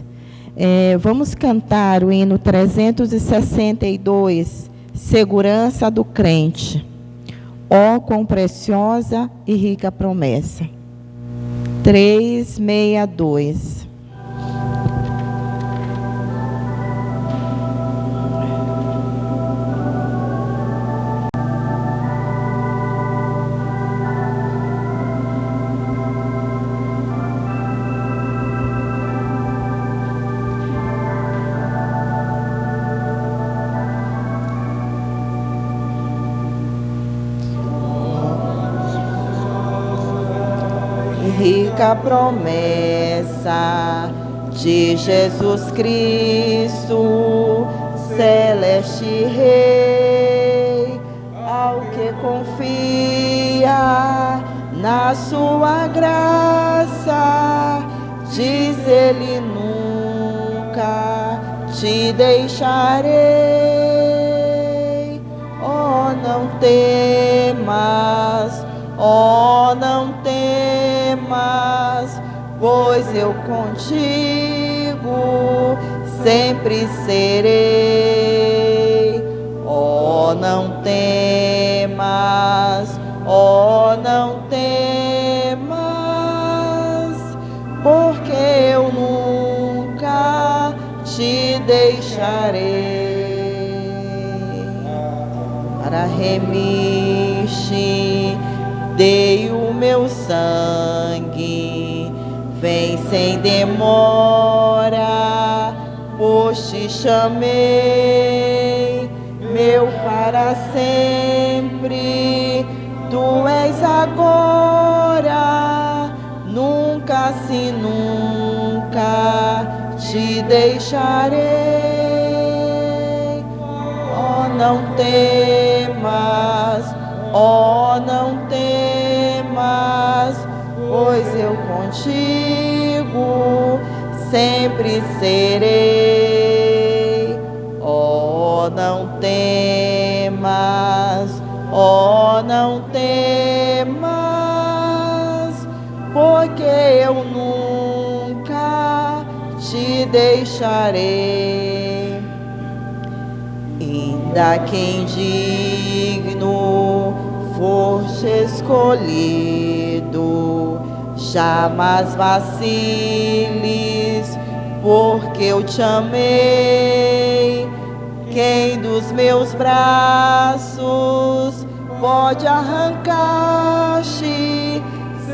Vamos cantar o hino 362, Segurança do Crente. Ó, quão preciosa e rica promessa. 362. Rica promessa de Jesus Cristo, celeste Rei, ao que confia na sua graça, diz Ele: nunca te deixarei. Oh, não temas, oh, não temas, pois eu contigo sempre serei. Oh, não temas, oh, não temas, porque eu nunca te deixarei. Para remir-te dei o meu sangue, vem sem demora, pois te chamei, meu para sempre, tu és agora, nunca se nunca te deixarei. Oh, não temas, oh, não temas, pois eu contigo sempre serei. Oh, não temas, oh, não temas, porque eu nunca te deixarei. Ainda que indigno foste escolhido, jamais vaciles, porque eu te amei. Quem dos meus braços pode arrancar-te?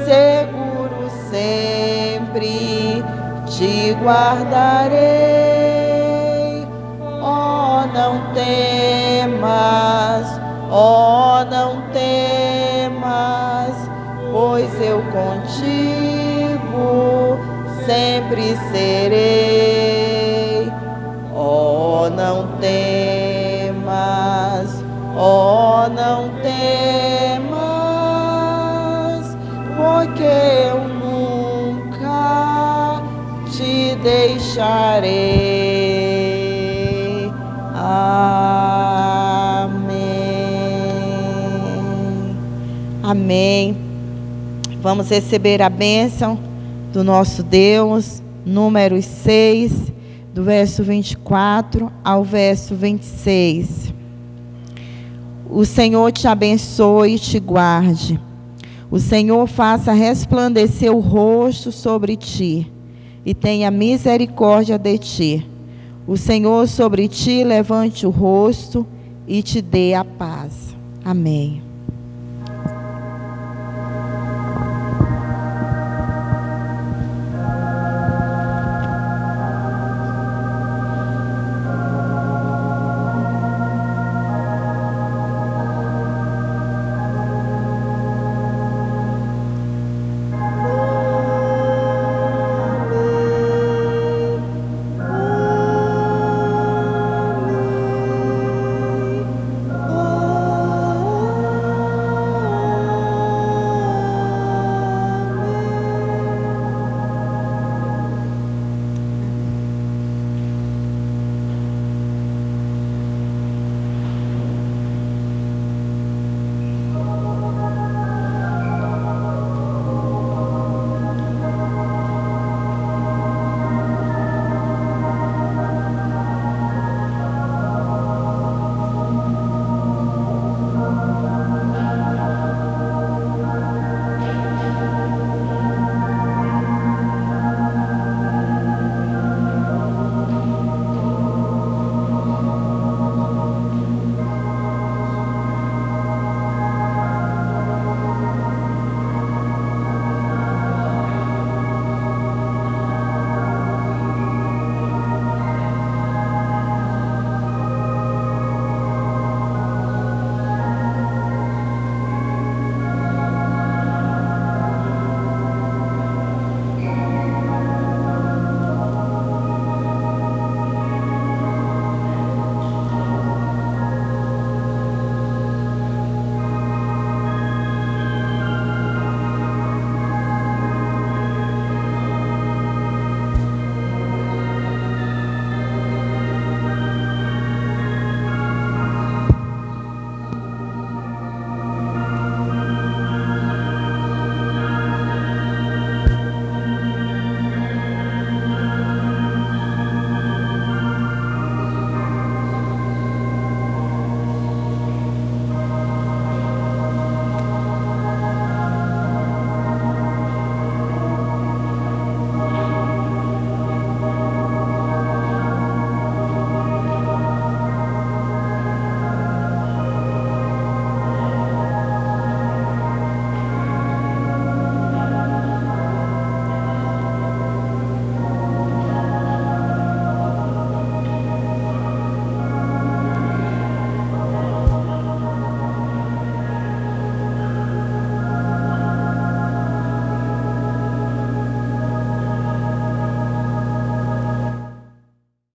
Seguro sempre te guardarei. Oh, não temas, oh, não temas, pois eu contigo sempre serei. Oh, não temas, oh, não temas, porque eu nunca te deixarei. Amém. Amém. Vamos receber a bênção do nosso Deus, Números 6, do verso 24 ao verso 26. O Senhor te abençoe e te guarde. O Senhor faça resplandecer o rosto sobre ti e tenha misericórdia de ti. O Senhor sobre ti levante o rosto e te dê a paz. Amém.